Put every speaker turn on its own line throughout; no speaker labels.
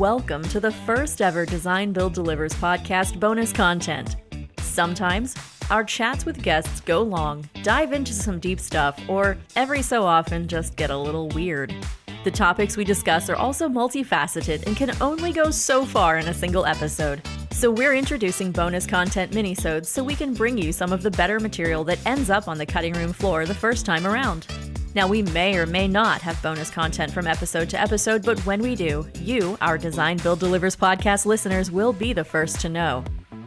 Welcome to the first ever Design Build Delivers podcast bonus content. Sometimes, our chats with guests go long, dive into some deep stuff, or every so often just get a little weird. The topics we discuss are also multifaceted and can only go so far in a single episode. So we're introducing bonus content minisodes so we can bring you some of the better material that ends up on the cutting room floor the first time around. Now, we may or may not have bonus content from episode to episode, but when we do, you, our Design Build Delivers podcast listeners, will be the first to know.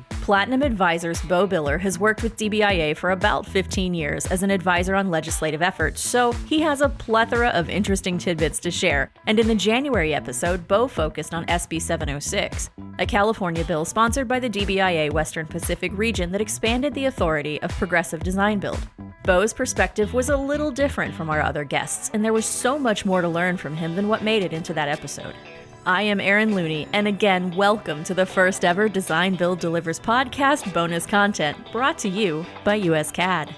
Platinum Advisors Beau Biller has worked with DBIA for about 15 years as an advisor on legislative efforts, so he has a plethora of interesting tidbits to share. And in the January episode, Beau focused on SB 706, a California bill sponsored by the DBIA-Western Pacific Region that expanded the authority of progressive design build. Beau's perspective was a little different from our other guests, and there was so much more to learn from him than what made it into that episode. I am Erin Looney, and again, welcome to the first ever Design Build Delivers podcast bonus content brought to you by US CAD.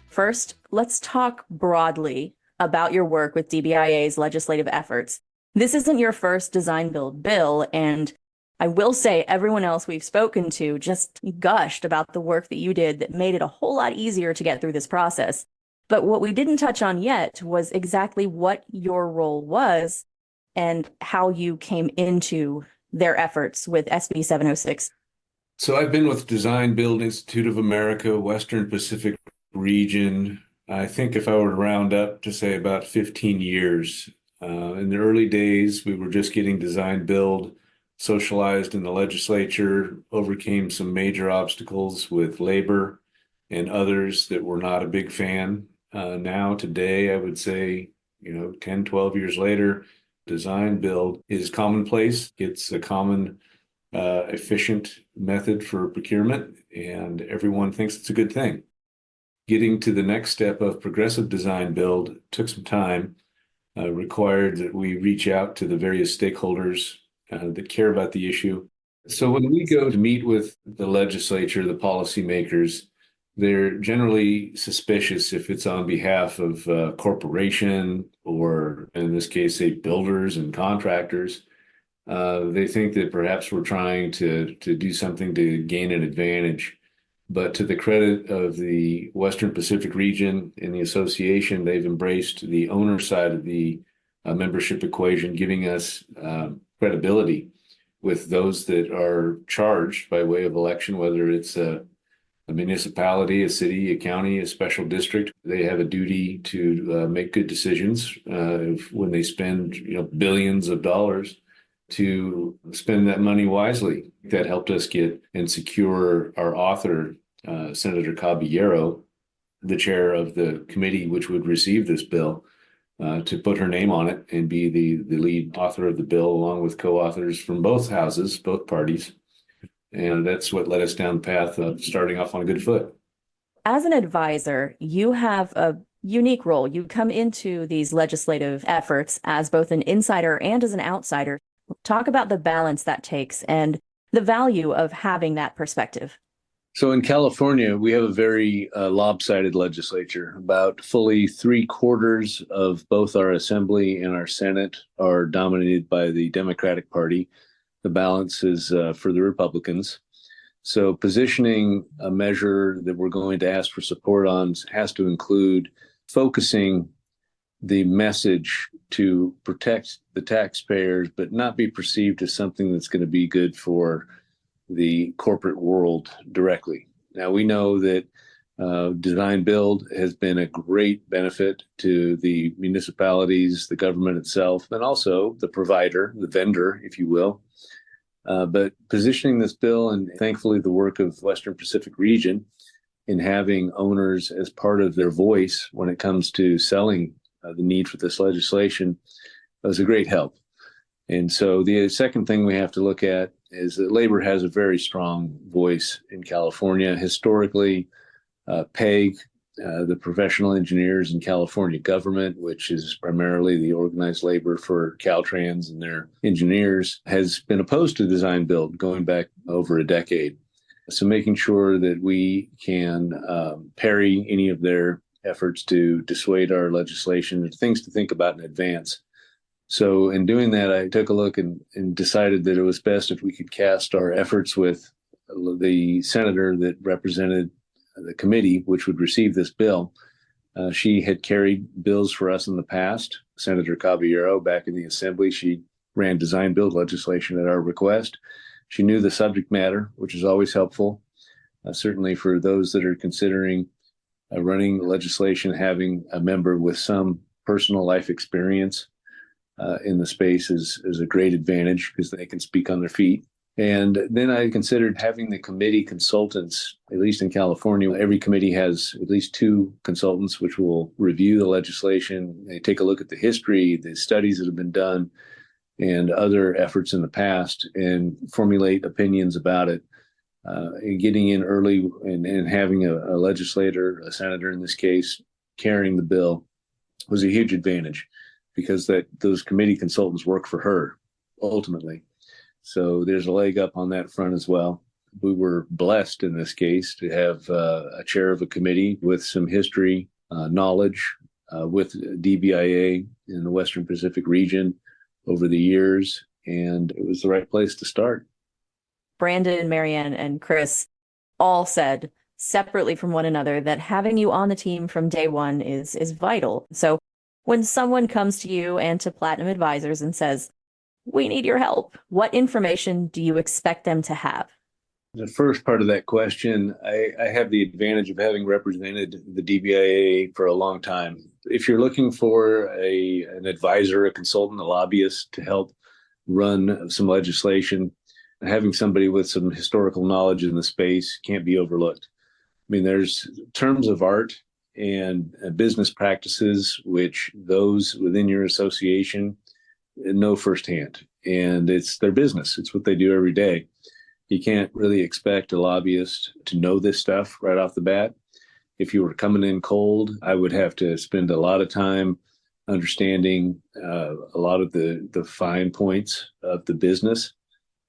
First, let's talk broadly about your work with DBIA's legislative efforts. This isn't your first design build bill, and I will say everyone else we've spoken to just gushed about the work that you did that made it a whole lot easier to get through this process. But what we didn't touch on yet was exactly what your role was and how you came into their efforts with SB 706.
So I've been with Design Build Institute of America, Western Pacific Region, I think if I were to round up to say about 15 years. In the early days, we were just getting design build socialized in the legislature, overcame some major obstacles with labor and others that were not a big fan. Now, today, I would say, 10, 12 years later, design build is commonplace. It's a common, efficient method for procurement, and everyone thinks it's a good thing. Getting to the next step of progressive design build took some time, required that we reach out to the various stakeholders that care about the issue. So when we go to meet with the legislature, the policymakers, they're generally suspicious if it's on behalf of a corporation or, in this case, say, builders and contractors. They think that perhaps we're trying to do something to gain an advantage. But to the credit of the Western Pacific region and the association, they've embraced the owner side of the membership equation, giving us credibility with those that are charged by way of election, whether it's a municipality, a city, a county, a special district. They have a duty to make good decisions when they spend billions of dollars to spend that money wisely. That helped us get and secure our author, Senator Caballero, the chair of the committee which would receive this bill, to put her name on it and be the lead author of the bill, along with co-authors from both houses, both parties. And that's what led us down the path of starting off on a good foot.
As an advisor, you have a unique role. You come into these legislative efforts as both an insider and as an outsider. Talk about the balance that takes and the value of having that perspective.
So in California, we have a very lopsided legislature. About fully 3/4 of both our assembly and our Senate are dominated by the Democratic Party. The balance is for the Republicans. So positioning a measure that we're going to ask for support on has to include focusing the message to protect the taxpayers, but not be perceived as something that's going to be good for the corporate world directly. Now, we know that design build has been a great benefit to the municipalities, the government itself, and also the provider, the vendor, if you will. But positioning this bill, and thankfully the work of Western Pacific Region in having owners as part of their voice when it comes to selling the need for this legislation, was a great help. And so the second thing we have to look at is that labor has a very strong voice in California. Historically, PEG the professional engineers in California government, which is primarily the organized labor for Caltrans and their engineers, has been opposed to design build going back over a decade. So making sure that we can parry any of their efforts to dissuade our legislation and things to think about in advance. So in doing that, I took a look and decided that it was best if we could cast our efforts with the senator that represented the committee, which would receive this bill. She had carried bills for us in the past. Senator Caballero, back in the Assembly, she ran design build legislation at our request. She knew the subject matter, which is always helpful. Certainly for those that are considering running legislation, having a member with some personal life experience in the space is a great advantage because they can speak on their feet. And then I considered having the committee consultants, at least in California. Every committee has at least 2 consultants which will review the legislation. They take a look at the history, the studies that have been done, and other efforts in the past and formulate opinions about it. And getting in early and having a legislator, a senator in this case, carrying the bill was a huge advantage because those committee consultants work for her ultimately. So there's a leg up on that front as well. We were blessed in this case to have a chair of a committee with some history, knowledge with DBIA in the Western Pacific region over the years, and it was the right place to start.
Brandon, Marianne, and Chris all said separately from one another that having you on the team from day one is vital. So when someone comes to you and to Platinum Advisors and says, "We need your help," what information do you expect them to have?
The first part of that question, I have the advantage of having represented the DBIA for a long time. If you're looking for an advisor, a consultant, a lobbyist to help run some legislation, having somebody with some historical knowledge in the space can't be overlooked. I mean, there's terms of art and business practices which those within your association know firsthand, and it's their business. It's what they do every day. You can't really expect a lobbyist to know this stuff right off the bat. If you were coming in cold, I would have to spend a lot of time understanding a lot of the fine points of the business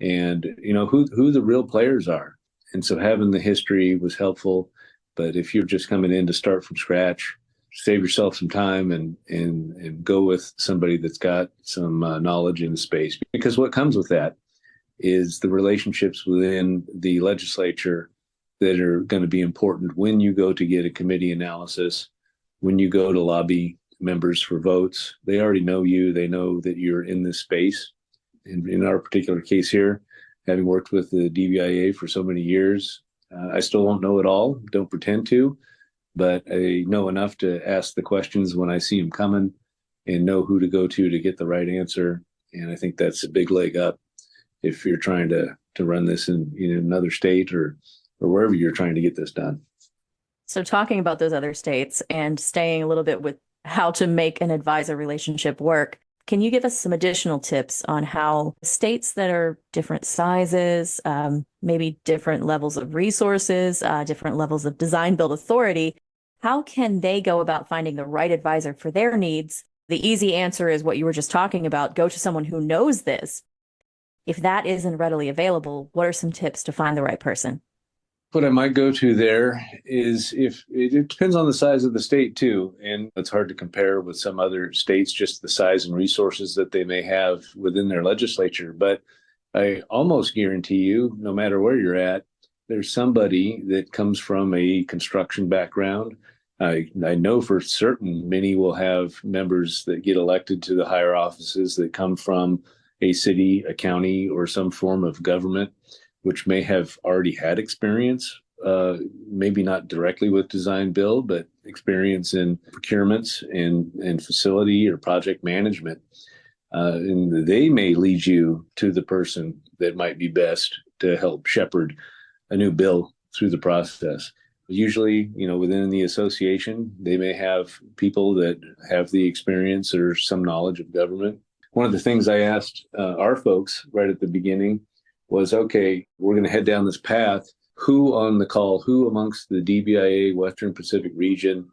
and who the real players are. And so having the history was helpful. But if you're just coming in to start from scratch, save yourself some time and go with somebody that's got some knowledge in the space. Because what comes with that is the relationships within the legislature that are going to be important when you go to get a committee analysis, when you go to lobby members for votes. They already know you. They know that you're in this space. And in our particular case here, having worked with the DBIA for so many years, I still don't know it all, don't pretend to, but I know enough to ask the questions when I see them coming and know who to go to get the right answer. And I think that's a big leg up if you're trying to run this in another state or wherever you're trying to get this done.
So talking about those other states and staying a little bit with how to make an advisor relationship work, can you give us some additional tips on how states that are different sizes, maybe different levels of resources, different levels of design build authority, how can they go about finding the right advisor for their needs? The easy answer is what you were just talking about. Go to someone who knows this. If that isn't readily available, what are some tips to find the right person?
What I might go to there is if it depends on the size of the state too. And it's hard to compare with some other states, just the size and resources that they may have within their legislature. But I almost guarantee you, no matter where you're at, there's somebody that comes from a construction background. I know for certain many will have members that get elected to the higher offices that come from a city, a county, or some form of government, which may have already had experience, maybe not directly with design build, but experience in procurements and facility or project management. And they may lead you to the person that might be best to help shepherd a new bill through the process. Usually, within the association, they may have people that have the experience or some knowledge of government. One of the things I asked our folks right at the beginning was, okay, we're going to head down this path. who on the call, who amongst the DBIA-Western Pacific Region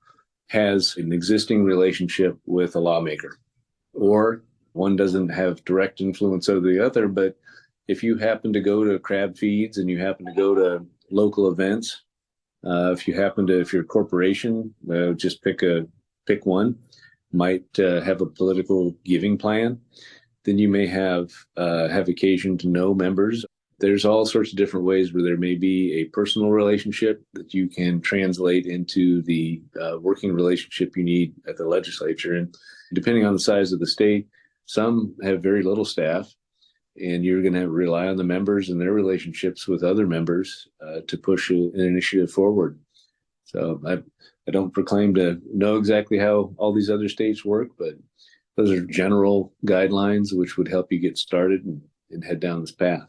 has an existing relationship with a lawmaker, or one doesn't have direct influence over the other, but if you happen to go to crab feeds and you happen to go to local events, if you're a corporation, just pick one, might have a political giving plan, then you may have occasion to know members. There's all sorts of different ways where there may be a personal relationship that you can translate into the working relationship you need at the legislature. And depending on the size of the state, some have very little staff, and you're going to rely on the members and their relationships with other members to push an initiative forward. So I don't proclaim to know exactly how all these other states work, but those are general guidelines which would help you get started and head down this path.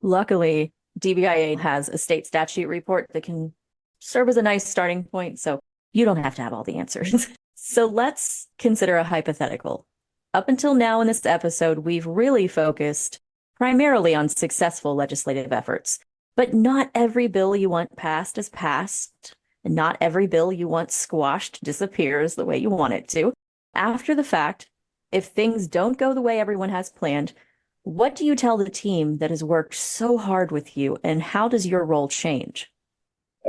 Luckily, DBIA has a state statute report that can serve as a nice starting point, so you don't have to have all the answers. So let's consider a hypothetical. Up until now in this episode, we've really focused primarily on successful legislative efforts, but not every bill you want passed is passed, and not every bill you want squashed disappears the way you want it to. After the fact, if things don't go the way everyone has planned, what do you tell the team that has worked so hard with you, and how does your role change?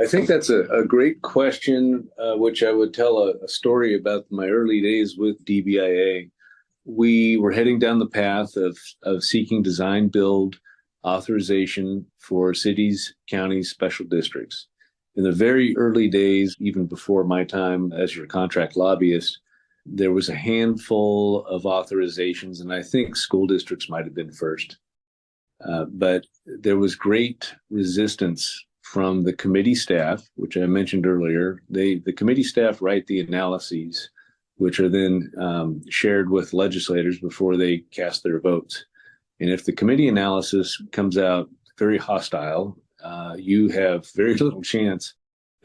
I think that's a great question, which I would tell a story about my early days with DBIA. We were heading down the path of seeking design build authorization for cities, counties, special districts. In the very early days, even before my time as your contract lobbyist, there was a handful of authorizations, and I think school districts might have been first. But there was great resistance from the committee staff, which I mentioned earlier. The committee staff write the analyses, which are then shared with legislators before they cast their votes. And if the committee analysis comes out very hostile, you have very little chance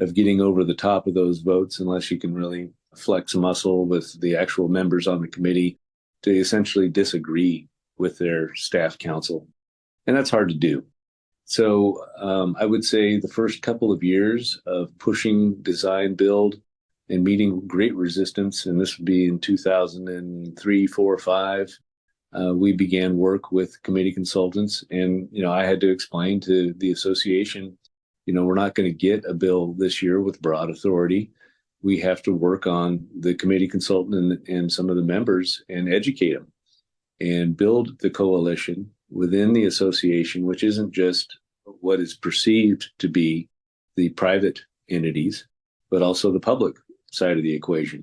of getting over the top of those votes unless you can really flex muscle with the actual members on the committee to essentially disagree with their staff counsel. And that's hard to do. So I would say the first couple of years of pushing design build and meeting great resistance, and this would be in 2003, 4, 5, we began work with committee consultants. And, I had to explain to the association, we're not going to get a bill this year with broad authority. We have to work on the committee consultant and some of the members and educate them and build the coalition within the association, which isn't just what is perceived to be the private entities, but also the public side of the equation,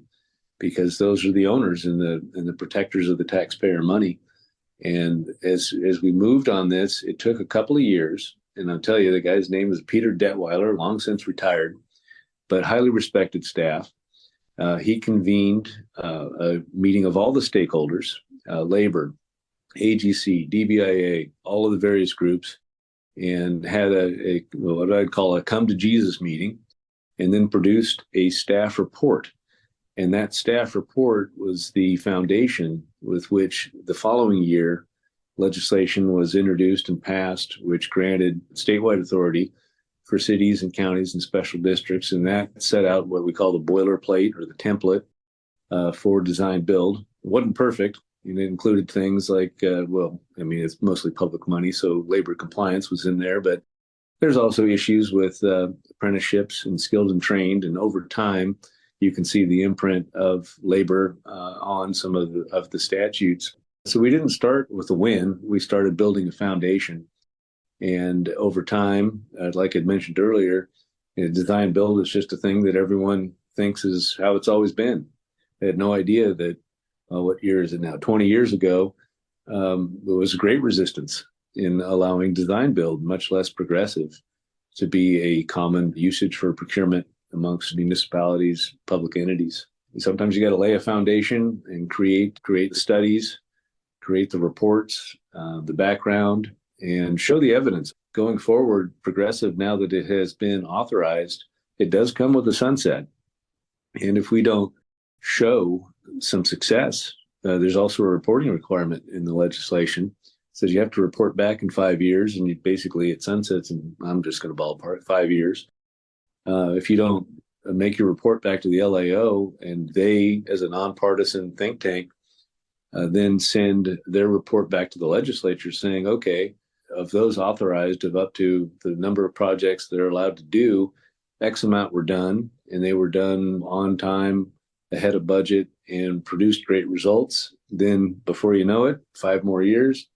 because those are the owners and the protectors of the taxpayer money. And as we moved on this, it took a couple of years. And I'll tell you, the guy's name is Peter Detweiler, long since retired, but highly respected staff. He convened a meeting of all the stakeholders, labor, AGC, DBIA, all of the various groups, and had what I'd call a come to Jesus meeting, and then produced a staff report. And that staff report was the foundation with which the following year legislation was introduced and passed, which granted statewide authority for cities and counties and special districts. And that set out what we call the boilerplate or the template for design build. It wasn't perfect. It included things like, it's mostly public money, so labor compliance was in there, but there's also issues with apprenticeships and skilled and trained. And over time, you can see the imprint of labor on some of the statutes. So we didn't start with a win. We started building a foundation. And over time, like I'd mentioned earlier, design build is just a thing that everyone thinks is how it's always been. They had no idea that, what year is it now? 20 years ago, there was great resistance in allowing design build, much less progressive, to be a common usage for procurement amongst municipalities, public entities. And sometimes you got to lay a foundation and create the studies, create the reports, the background, and show the evidence. Going forward, progressive, now that it has been authorized, it does come with a sunset. And if we don't show some success, there's also a reporting requirement in the legislation. says you have to report back in 5 years, and basically it sunsets, and I'm just going to ballpark 5 years. If you don't make your report back to the LAO, and they, as a nonpartisan think tank, then send their report back to the legislature saying, okay, of those authorized of up to the number of projects they're allowed to do, X amount were done, and they were done on time, ahead of budget, and produced great results. Then before you know it, 5 more years,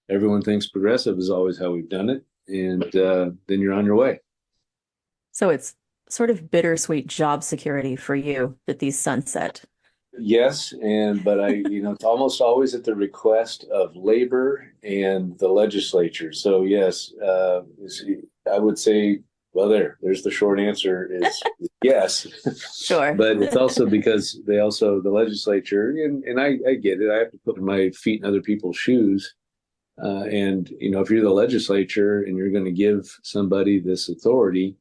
everyone thinks progressive is always how we've done it. And then you're on your way.
So it's sort of bittersweet job security for you that these sunset.
Yes, but it's almost always at the request of labor and the legislature. So yes, I would say, well, there's the short answer is yes.
Sure.
But it's also because the legislature, and I get it. I have to put my feet in other people's shoes. And if you're the legislature and you're going to give somebody this authority,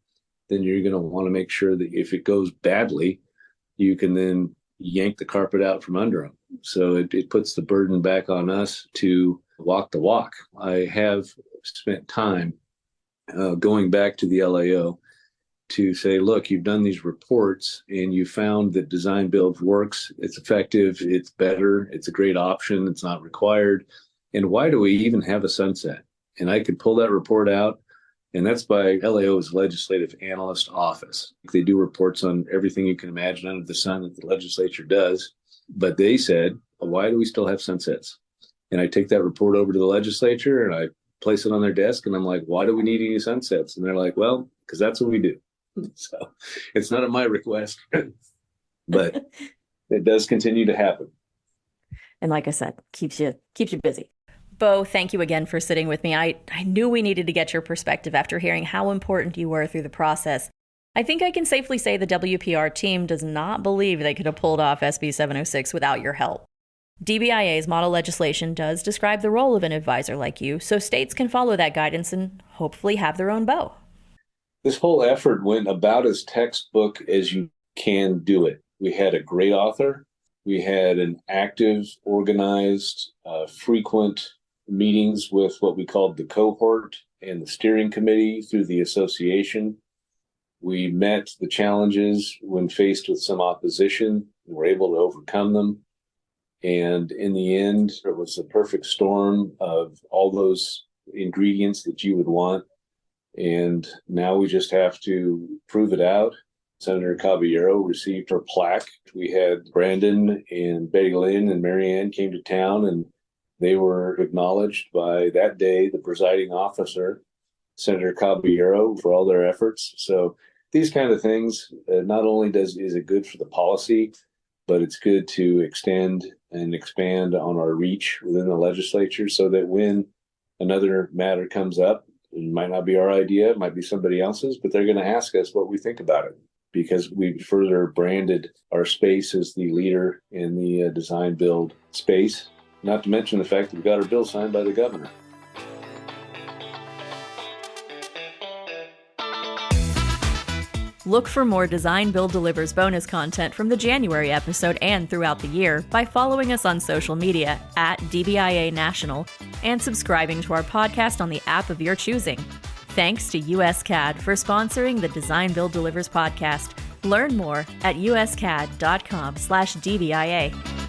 then you're going to want to make sure that if it goes badly, you can then yank the carpet out from under them. So it puts the burden back on us to walk the walk. I have spent time going back to the LAO to say, look, you've done these reports and you found that design build works, it's effective, it's better, it's a great option, it's not required. And why do we even have a sunset? And I could pull that report out, and that's by LAO's Legislative Analyst Office. They do reports on everything you can imagine under the sun that the legislature does. But they said, why do we still have sunsets? And I take that report over to the legislature and I place it on their desk, and I'm like, why do we need any sunsets? And they're like, well, because that's what we do. So it's not at my request, but it does continue to happen.
And like I said, keeps you busy. Beau, thank you again for sitting with me. I knew we needed to get your perspective after hearing how important you were through the process. I think I can safely say the WPR team does not believe they could have pulled off SB 706 without your help. DBIA's model legislation does describe the role of an advisor like you, so states can follow that guidance and hopefully have their own Beau.
This whole effort went about as textbook as you can do it. We had a great author. We had an active, organized, frequent meetings with what we called the cohort and the steering committee through the association. We met the challenges when faced with some opposition and were able to overcome them. And in the end, it was the perfect storm of all those ingredients that you would want. And now we just have to prove it out. Senator Caballero received her plaque. We had Brandon and Betty Lynn and Marianne came to town, and they were acknowledged by that day the presiding officer, Senator Caballero, for all their efforts. So these kind of things, not only is it good for the policy, but it's good to extend and expand on our reach within the legislature so that when another matter comes up, it might not be our idea, it might be somebody else's, but they're going to ask us what we think about it, because we've further branded our space as the leader in the design build space, not to mention the fact that we got our bill signed by the governor.
Look for more Design Build Delivers bonus content from the January episode and throughout the year by following us on social media at DBIA National and subscribing to our podcast on the app of your choosing. Thanks to USCAD for sponsoring the Design Build Delivers podcast. Learn more at uscad.com/DBIA.